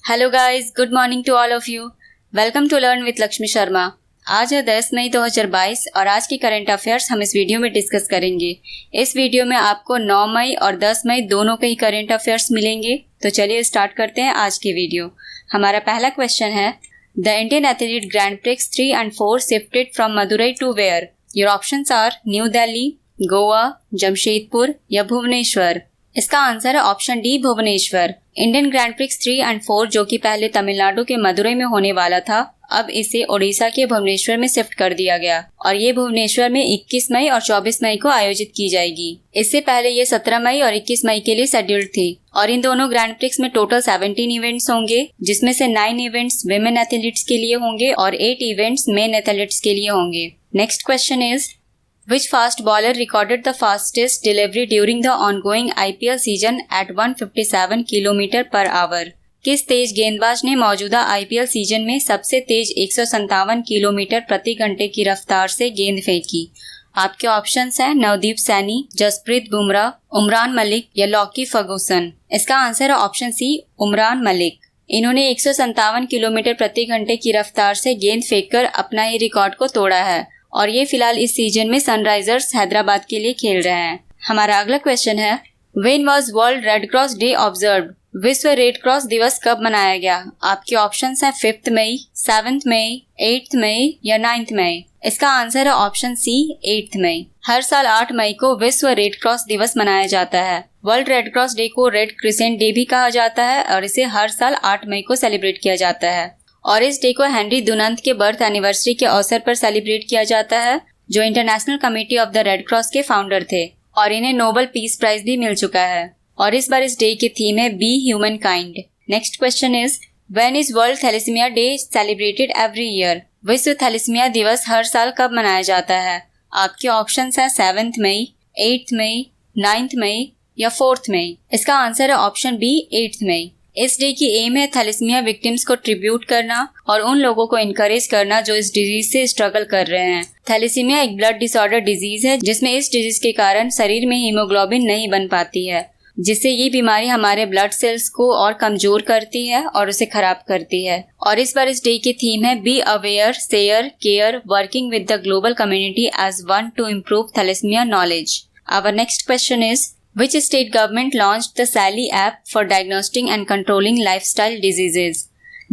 Hello guys, good morning to all of you. Welcome to learn with Lakshmi Sharma. आज है 10 मई 2022 और आज की करंट अफेयर्स हम इस वीडियो में डिस्कस करेंगे। इस वीडियो में आपको 9 मई और 10 मई दोनों के ही करंट अफेयर्स मिलेंगे। तो चलिए स्टार्ट करते हैं आज की वीडियो। हमारा पहला क्वेश्चन है, the Indian athlete Grand Prix 3 and 4 shifted from Madurai to where? Your options are New Delhi, Goa, Jamshedpur या भुवनेश्वर। इसका आंसर है option D, Bhubaneswar. Indian Grand Prix 3 and 4 जो कि पहले तमिलनाडु के मदुरई में होने वाला था, अब इसे ओडिशा के भुवनेश्वर में शिफ्ट कर दिया गया और ये भुवनेश्वर में 21 मई और 24 मई को आयोजित की जाएगी। इससे पहले ये 17 मई और 21 मई के लिए शेड्यूल्ड थी और इन दोनों ग्रैंड प्रिक्स में टोटल 17 इवेंट्स होंगे, जिसमें से 9 इवेंट्स विमेन एथलीट्स के लिए होंगे और 8 इवेंट्स मेन एथलीट्स के लिए होंगे। Next question is, Which fast bowler recorded the fastest delivery during the ongoing IPL season at 157 km/h? किस तेज गेंदबाज ने मौजूदा IPL सीजन में सबसे तेज 157 किलोमीटर प्रति घंटे की रफ्तार से गेंद फेंकी? आपके ऑप्शंस हैं नवदीप सैनी, जसप्रीत बुमराह, उमरान मलिक या लॉकी फर्गूसन। इसका आंसर है ऑप्शन सी, उमरान मलिक। इन्होंने 157 किलोमीटर प्रति घंटे की रफ्तार से गेंद फेंककर अपना ही रिकॉर्ड को तोड़ा है और ये फिलहाल इस सीजन में सनराइजर्स हैदराबाद के लिए खेल रहे हैं। हमारा अगला क्वेश्चन है, when was world red cross day observed? विश्व रेड क्रॉस दिवस कब मनाया गया? आपके ऑप्शंस हैं 5 मई, 7 मई, 8 मई या 9 मई। इसका आंसर है ऑप्शन सी, 8 मई। हर साल 8 मई को विश्व रेड क्रॉस दिवस मनाया जाता है। वर्ल्ड रेड क्रॉस डे को रेड क्रिसेंट डे भी कहा जाता है और इसे हर साल 8 मई को सेलिब्रेट किया जाता है और इस डे को हेनरी दुनंत के बर्थ एनिवर्सरी के अवसर पर सेलिब्रेट किया जाता है, जो international committee of the red cross के फाउंडर थे और इन्हें नोबेल पीस प्राइज भी मिल चुका है और इस बार इस डे की थीम है be human kind. Next question is, when is World Thalassemia Day celebrated every year? विश्व थैलेसीमिया दिवस हर साल कब मनाया जाता है? आपके ऑप्शंस हैं 7 मई, 8 मई, 9 मई या 4 मई। इसका आंसर है ऑप्शन बी, 8 मई। इस डे की एम है थैलेसीमिया विक्टिम्स को ट्रिब्यूट करना और उन लोगों को इनकरेज करना जो इस डिजीज से स्ट्रगल कर रहे हैं। थैलेसीमिया एक ब्लड डिसऑर्डर डिजीज है जिसमें इस डिजीज के कारण शरीर में हीमोग्लोबिन नहीं बन पाती है, जिससे ये बीमारी हमारे ब्लड सेल्स को और कमजोर करती है और उसे खराब करती है। और इस बार इस डे की थीम है be aware, share, care, working with the global community as one to improve thalassemia knowledge. Our next question is, Which state government launched the Sally app for diagnosing and controlling lifestyle diseases?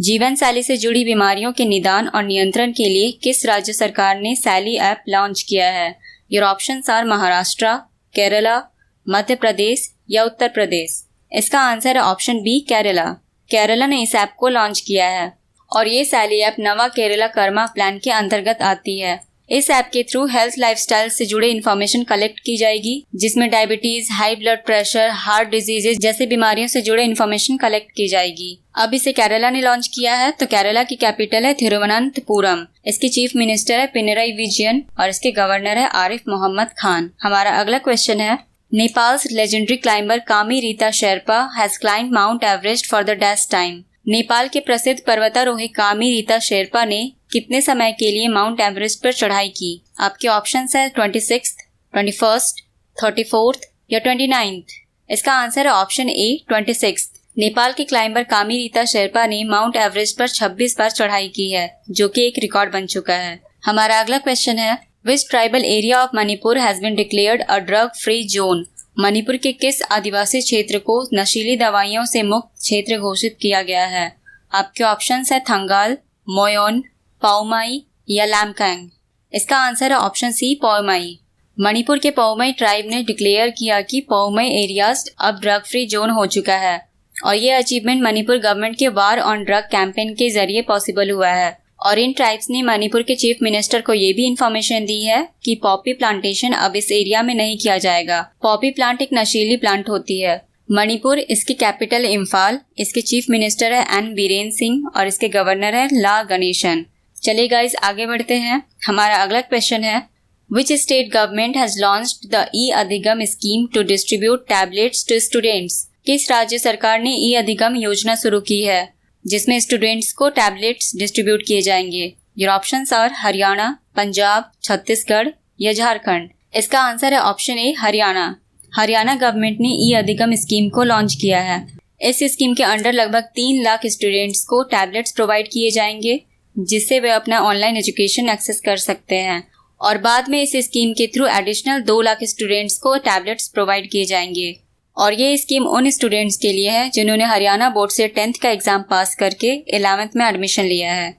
जीवन शैली से जुड़ी बीमारियों के निदान और नियंत्रण के लिए किस राज्य सरकार ने सैली ऐप लॉन्च किया है? Your options are Maharashtra, Kerala, Madhya Pradesh या उत्तर प्रदेश। इसका आंसर है ऑप्शन बी, केरला। केरला ने इस ऐप को लॉन्च किया है और ये सैली ऐप नवा केरला कर्मा प्लान के अंतर्गत आती है। इस ऐप के थ्रू हेल्थ लाइफस्टाइल से जुड़े इन्फॉर्मेशन कलेक्ट की जाएगी, जिसमें diabetes, high blood pressure, heart diseases जैसे बीमारियों से जुड़े इन्फॉर्मेशन कलेक्ट की जाएगी। अब इसे केरला ने लॉन्च किया है। तो केरला की कैपिटल है थिरुवनंतपुरम। इसकी चीफ मिनिस्टर है पिनराई विजयन और इसके गवर्नर है आरिफ मोहम्मद खान। हमारा अगला क्वेश्चन है, नेपाल्स लेजेंडरी क्लाइंबर कामी Rita Sherpa has climb mount Everest for the dash time? Nepal के प्रसिद्ध पर्वतारोही कामी रीता शेरपा ने कितने समय के लिए माउंट एवरेस्ट पर चढ़ाई की? आपके ऑप्शंस है 26th, 21st, 34th या 29th। इसका आंसर है ऑप्शन ए, 26th। नेपाल के क्लाइंबर कामी रीता शेरपा ने माउंट एवरेस्ट पर 26 बार चढ़ाई की है, जो कि एक रिकॉर्ड बन चुका है। हमारा अगला क्वेश्चन है, which tribal area of Manipur has been declared a drug free zone? Manipur के किस आदिवासी क्षेत्र को नशीली दवाइयों से मुक्त क्षेत्र घोषित किया गया है? आपके ऑप्शंस है थंगाल, मोयोन, पाओमाई या लामकांग। इसका आंसर है ऑप्शन सी, पाओमाई। मणिपुर के पाओमाई ट्राइब ने डिक्लेयर किया कि पाओमाई एरियाज अब ड्रग फ्री जोन हो चुका है और ये अचीवमेंट मणिपुर गवर्नमेंट के वार ऑन ड्रग कैंपेन के जरिए पॉसिबल हुआ है। और इन ट्राइब्स ने मणिपुर के चीफ मिनिस्टर को ये भी इंफॉर्मेशन दी है कि पॉपी प्लांटेशन अब इस एरिया में नहीं किया जाएगा। पॉपी प्लांट एक नशीली प्लांट होती है। मणिपुर, इसकी कैपिटल इम्फाल, इसके चीफ मिनिस्टर है एन बीरेन सिंह और इसके गवर्नर है ला गणेशन। चलिए गाइस, आगे बढ़ते हैं। हमारा अगला क्वेश्चन है, which state government has launched the e Adhigam scheme to distribute tablets to students? किस राज्य सरकार ने ई अधिगम योजना शुरू की है जिसमें स्टूडेंट्स को टैबलेट्स डिस्ट्रीब्यूट किए जाएंगे? Your options are Haryana, Punjab, Chhattisgarh या झारखंड। इसका आंसर है option A, Haryana. Haryana government ने ई अधिगम स्कीम को लॉन्च किया है। इस स्कीम के अंडर लगभग 3 लाख स्टूडेंट्स को टैबलेट्स प्रोवाइड किए जाएंगे, जिससे वे अपना ऑनलाइन एजुकेशन एक्सेस कर सकते हैं, और बाद में इस स्कीम के थ्रू एडिशनल 2 लाख स्टूडेंट्स को टैबलेट्स प्रोवाइड किए जाएंगे। और ये स्कीम उन स्टूडेंट्स के लिए है जिन्होंने हरियाणा बोर्ड से 10th का एग्जाम पास करके 11th में एडमिशन लिया है।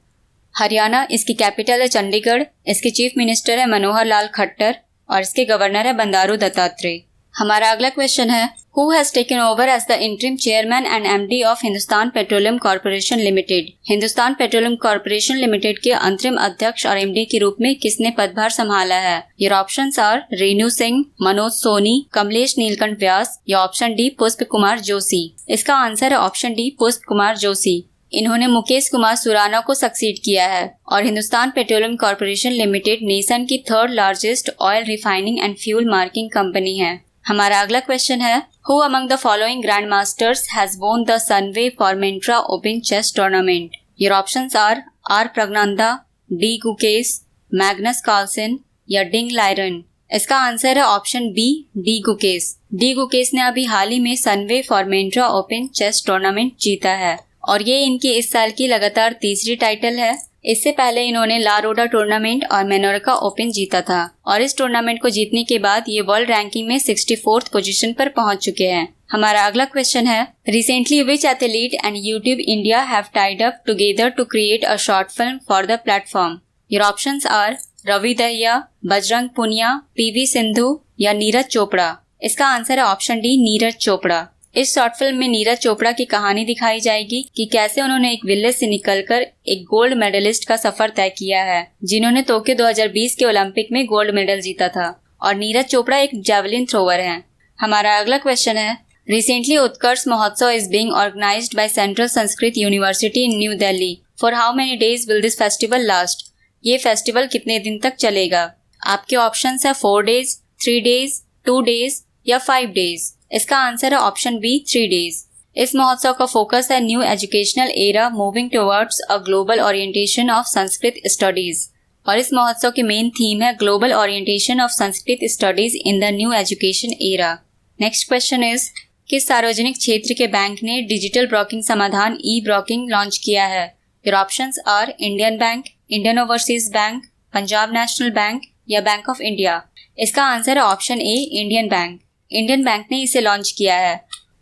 हरियाणा, इसकी कैपिटल है चंडीगढ़, इसके चीफ मिनिस्टर है मनोहर लाल खट्टर और इसके गवर्नर है बंडारू दत्तात्रेय। हमारा अगला क्वेश्चन है, who has taken over as the interim chairman and MD of Hindustan petroleum corporation Limited. Hindustan petroleum corporation Limited के अंतरिम अध्यक्ष और एमडी के रूप में किसने पदभार संभाला है? Your options are Renu Singh, Manoj Soni, Kamlesh Nilkanth Vyas या ऑप्शन डी पुष्प कुमार जोशी। इसका आंसर है ऑप्शन डी पुष्प कुमार जोशी। इन्होंने मुकेश कुमार सुराना को सक्सीड किया है और Hindustan petroleum corporation limited nation की 3rd largest oil refining and fuel marking company है। हमारा अगला क्वेश्चन है, who among the following grand masters has won the Sunway Formentera open chess tournament? Your options are Praggnanandhaa, D Gukesh, Magnus Carlsen या Ding Liren. इसका answer है option B D Gukesh. D Gukesh ने अभी हाल ही में Sunway Formentera open chess tournament जीता है और ये इनकी इस साल की लगातार तीसरी टाइटल है। इससे पहले इन्होंने ला रोडा टूर्नामेंट और मेनोरका ओपन जीता था और इस टूर्नामेंट को जीतने के बाद ये वर्ल्ड रैंकिंग में 64th पोजीशन पर पहुंच चुके हैं। हमारा अगला क्वेश्चन है, recently which athlete and YouTube India have tied up together to create a short film for the platform? Your options are Ravi Dahiya, Bajrang Punia, PV Sindhu या नीरज चोपड़ा। इसका आंसर है ऑप्शन डी नीरज चोपड़ा। इस शॉर्ट फिल्म में नीरज चोपड़ा की कहानी दिखाई जाएगी कि कैसे उन्होंने एक विलेज से निकलकर एक गोल्ड मेडलिस्ट का सफर तय किया है, जिन्होंने टोक्यो 2020 के ओलंपिक में गोल्ड मेडल जीता था। और नीरज चोपड़ा एक जैवलिन थ्रोवर हैं। हमारा अगला क्वेश्चन है, recently Utkarsh Mahotsav is being organised by Central Sanskrit University in New Delhi. For how many days will this festival last? ये फेस्टिवल कितने दिन तक चलेगा? आपके ऑप्शंस है 4 डेज, 3 डेज, 2 डेज या 5 डेज। इसका आंसर है ऑप्शन बी 3 डेज। इस महोत्सव का फोकस है new educational era moving towards a global orientation of Sanskrit studies और इस महोत्सव की मेन थीम है global orientation of Sanskrit studies in the new education era. Next question is, किस सार्वजनिक क्षेत्र के बैंक ने डिजिटल ब्रोकिंग समाधान ई ब्रोकिंग लॉन्च किया है? Your options are Indian Bank, Indian Overseas Bank, Punjab National Bank या बैंक ऑफ इंडिया। इसका आंसर है option A Indian Bank. Indian Bank ने इसे लॉन्च किया है।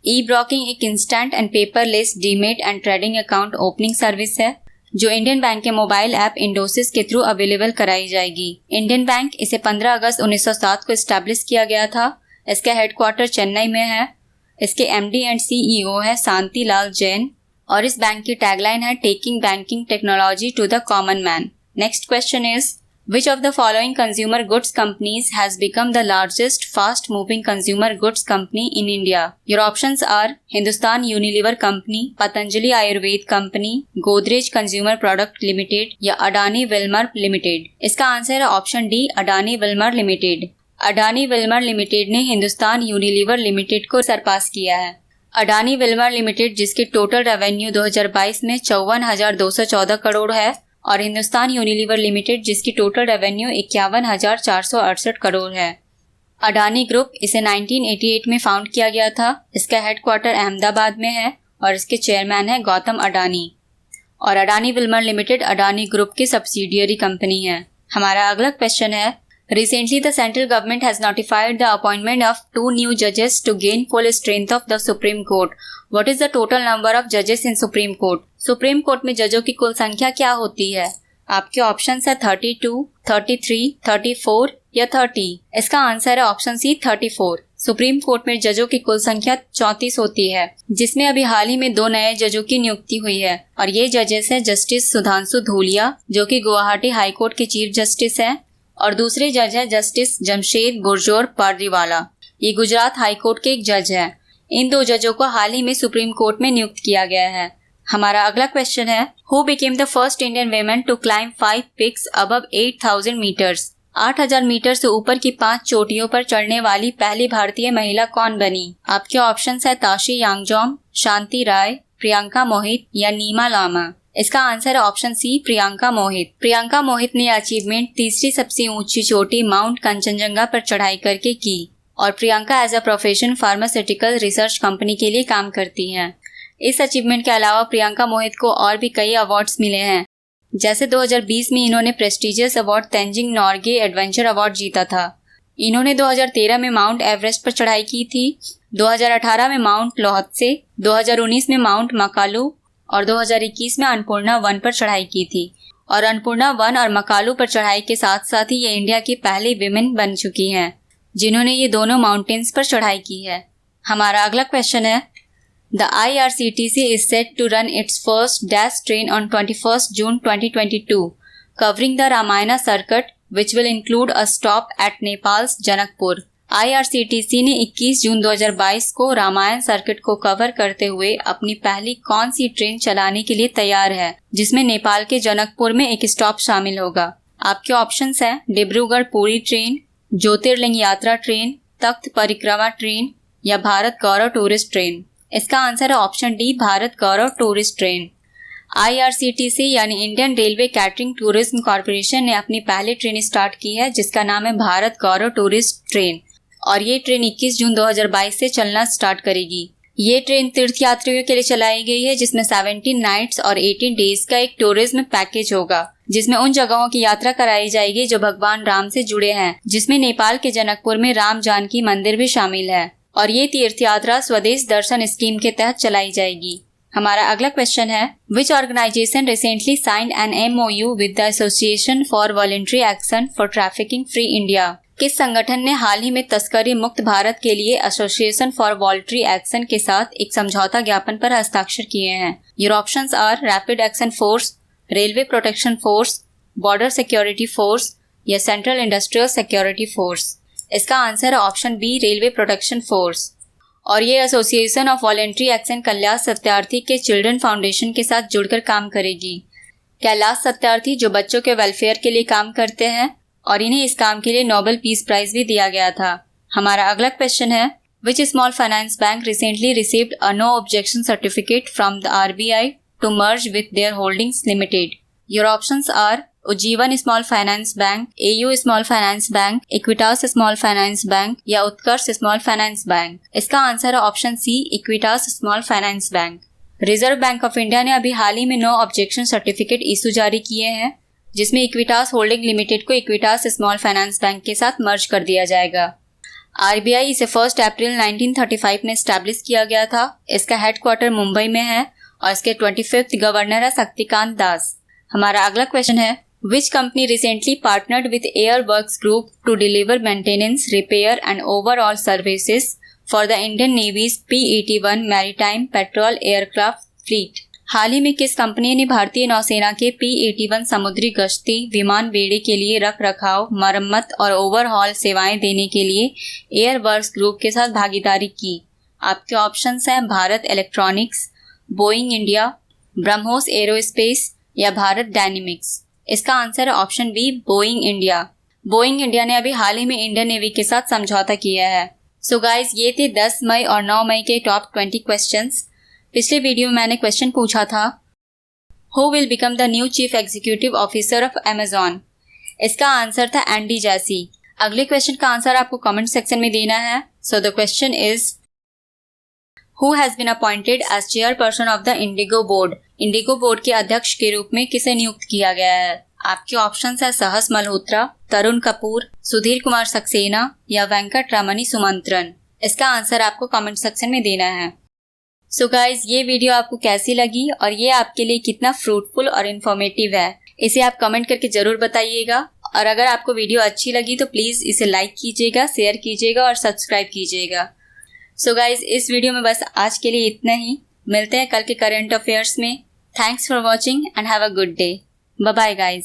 ई ब्रोकिंग एक instant and paperless demat and trading account opening service है जो इंडियन बैंक के मोबाइल ऐप इंडोसिस के थ्रू अवेलेबल कराई जाएगी। इंडियन बैंक इसे 15 अगस्त 1907 को एस्टैब्लिश किया गया था। इसका हेडक्वार्टर चेन्नई में है। इसके एमडी एंड सीईओ है शांति लाल जैन और इस बैंक की टैगलाइन है taking banking technology to the common man. Next question is, Which of the following consumer goods companies has become the largest fast-moving consumer goods company in India? Your options are Hindustan Unilever Company, Patanjali Ayurved Company, Godrej Consumer Product Limited या Adani Wilmar Limited। इसका answer है option D Adani Wilmar Limited। Adani Wilmar Limited ने Hindustan Unilever limited को सरपास किया है। Adani Wilmar Limited जिसके total revenue 2022 में 54,214 करोड़ है और हिंदुस्तान यूनिलीवर लिमिटेड जिसकी टोटल रेवेन्यू 51,468 करोड़ है। अडानी ग्रुप इसे 1988 में फाउंड किया गया था। इसका हेडक्वार्टर अहमदाबाद में है और इसके चेयरमैन है गौतम अडानी और Adani Wilmer limited Adani group की सब्सिडियरी कंपनी है। हमारा अगला क्वेश्चन है, Recently, the central government has notified the appointment of 2 new judges to gain full strength of the Supreme Court. What is the total number of judges in Supreme Court? Supreme Court में जजों की कुल संख्या क्या होती है? आपके options है 32, 33, 34 या 30। इसका आंसर है ऑप्शन सी 34। सुप्रीम कोर्ट में जजों की कुल संख्या 34 होती है, जिसमें अभी हाल ही में 2 नए जजों की नियुक्ति हुई है और ये जजेस हैं जस्टिस सुधांशु धूलिया जो कि गुवाहाटी हाई कोर्ट के चीफ जस्टिस हैं और दूसरे जज है जस्टिस जमशेद गुर्जर पार्रीवाला। ये गुजरात हाई कोर्ट के एक जज है। इन 2 जजों को हाल ही में सुप्रीम कोर्ट में नियुक्त किया गया है। हमारा अगला क्वेश्चन है, who became the first Indian women to climb 5 peaks above 8,000 meters? 8,000 meter से ऊपर की 5 चोटियों पर चढ़ने वाली पहली भारतीय महिला कौन बनी? आपके ऑप्शंस है ताशी यांगजोम, शांति राय, प्रियंका मोहित या नीमा लामा। इसका आंसर है ऑप्शन सी प्रियंका मोहित। प्रियंका मोहित ने अचीवमेंट तीसरी सबसे ऊंची चोटी माउंट कंचनजंगा पर चढ़ाई करके की और Priyanka as a profession pharmaceutical research company के लिए काम करती हैं। इस अचीवमेंट के अलावा प्रियंका मोहित को और भी कई अवार्ड्स मिले हैं। जैसे 2020 में इन्होंने prestigious award Tenzing Norgay adventure award जीता था। इन्होंने 2013 में माउंट एवरेस्ट पर चढ़ाई की थी, 2018 में माउंट लोहत्से, 2019 में माउंट मकालू और 2021 में अन्नपूर्णा 1 पर चढ़ाई की थी। और अन्नपूर्णा 1 और मकालू पर चढ़ाई के साथ साथ ही ये इंडिया की पहली विमेन बन चुकी हैं जिन्होंने ये दोनों माउंटेन्स पर चढ़ाई की है। हमारा अगला क्वेश्चन है, The IRCTC is set to run its first dash train on 21st June 2022, covering the Ramayana circuit, which will include a stop at Nepal's Janakpur. IRCTC ने 21 जून 2022 को रामायण सर्किट को कवर करते हुए अपनी पहली कौन सी ट्रेन चलाने के लिए तैयार है, जिसमें नेपाल के जनकपुर में एक स्टॉप शामिल होगा। आपके ऑप्शंस हैं डिब्रूगढ़ पुरी ट्रेन, ज्योतिर्लिंग यात्रा ट्रेन, तख्त परिक्रमा ट्रेन या भारत गौरव टूरिस्ट ट्रेन। इसका आंसर है ऑप्शन डी, भारत गौरव टूरिस्ट ट्रेन। IRCTC यानी Indian railway catering tourism corporation ने अपनी पहली ट्रेन स्टार्ट की है जिसका नाम है भारत गौरव टूरिस्ट ट्रेन और ये ट्रेन 21 जून 2022 से चलना स्टार्ट करेगी। ये ट्रेन तीर्थ यात्रियों के लिए चलाई गई है जिसमें 17 नाइट्स और 18 डेज का एक टूरिज्म पैकेज होगा जिसमें उन जगहों की यात्रा कराई जाएगी जो भगवान राम से जुड़े हैं, जिसमें नेपाल के जनकपुर में राम जानकी मंदिर भी शामिल है और ये तीर्थ यात्रा स्वदेश दर्शन स्कीम के तहत चलाई जाएगी। हमारा अगला क्वेश्चन है, which organisation recently signed an MOU with the association for voluntary action for trafficking free India. किस संगठन ने हाल ही में तस्करी मुक्त भारत के लिए एसोसिएशन फॉर वॉलंटरी एक्शन के साथ एक समझौता ज्ञापन पर हस्ताक्षर किए हैं? Your options are Rapid Action Force, Railway Protection Force, Border Security Force या सेंट्रल इंडस्ट्रियल सिक्योरिटी फोर्स। इसका आंसर है option B, Railway Protection Force. और ये Association of Voluntary Action Kailash Satyarthi के चिल्ड्रन फाउंडेशन के साथ जुड़कर काम करेगी। कैलाश सत्यार्थी जो बच्चों के वेलफेयर के लिए काम करते हैं और इन्हें इस काम के लिए नोबेल पीस प्राइज भी दिया गया था। हमारा अगला क्वेश्चन है, which small finance bank recently received a no objection certificate from the RBI to merge with their holdings limited. Your options are Ujjivan Small finance Bank, AU Small finance Bank, Equitas Small finance Bank या Utkarsh Small finance Bank. इसका answer है option C, Equitas Small finance Bank. Reserve Bank of India ने अभी हाल ही में no objection certificate issue जारी किए हैं जिसमें इक्विटास होल्डिंग लिमिटेड को इक्विटास स्मॉल फाइनेंस बैंक के साथ मर्ज कर दिया जाएगा। RBI इसे 1 अप्रैल 1935 में स्टैब्लिश किया गया था। इसका हेडक्वार्टर मुंबई में है और इसके 25th गवर्नर है शक्तिकांत दास। हमारा अगला क्वेश्चन है, Which company recently partnered with Airworks Group to deliver maintenance, repair and overall services for the Indian Navy's P-81 Maritime Patrol Aircraft Fleet? हाल ही में किस कंपनी ने भारतीय नौसेना के P-81 समुद्री गश्ती विमान बेड़े के लिए रख रखाव, मरम्मत और ओवरहॉल सेवाएं देने के लिए एयरवर्क्स ग्रुप के साथ भागीदारी की? आपके ऑप्शंस हैं Bharat Electronics, Boeing India, BrahMos Aerospace या भारत डायनेमिक्स। इसका आंसर है option B, Boeing India. Boeing India ने अभी हाल ही में इंडियन नेवी के साथ समझौता किया है। सो गाइज, ये थे 10 मई और 9 मई के टॉप 20 क्वेश्चंस। पिछले वीडियो में मैंने क्वेश्चन पूछा था, who will become the new chief executive officer of Amazon? इसका आंसर था एंडी जैसी। अगले क्वेश्चन का आंसर आपको कमेंट सेक्शन में देना है। So the question is, Who has been appointed as chairperson of the Indigo Board? Indigo board के अध्यक्ष के रूप में किसे नियुक्त किया गया है? आपके ऑप्शंस है सहस मल्होत्रा, तरुण कपूर, सुधीर कुमार सक्सेना या वेंकट रमनी सुमंत्रन। इसका आंसर आपको कमेंट सेक्शन में देना है। सो गाइज, ये वीडियो आपको कैसी लगी और ये आपके लिए कितना फ्रूटफुल और इन्फॉर्मेटिव है, इसे आप कमेंट करके जरूर बताइएगा। और अगर आपको वीडियो अच्छी लगी तो प्लीज़ इसे लाइक कीजिएगा, शेयर कीजिएगा और सब्सक्राइब कीजिएगा। सो गाइज, इस वीडियो में बस आज के लिए इतना ही। मिलते हैं कल के करंट अफेयर्स में। Thanks for watching and have a good day. Bye bye guys.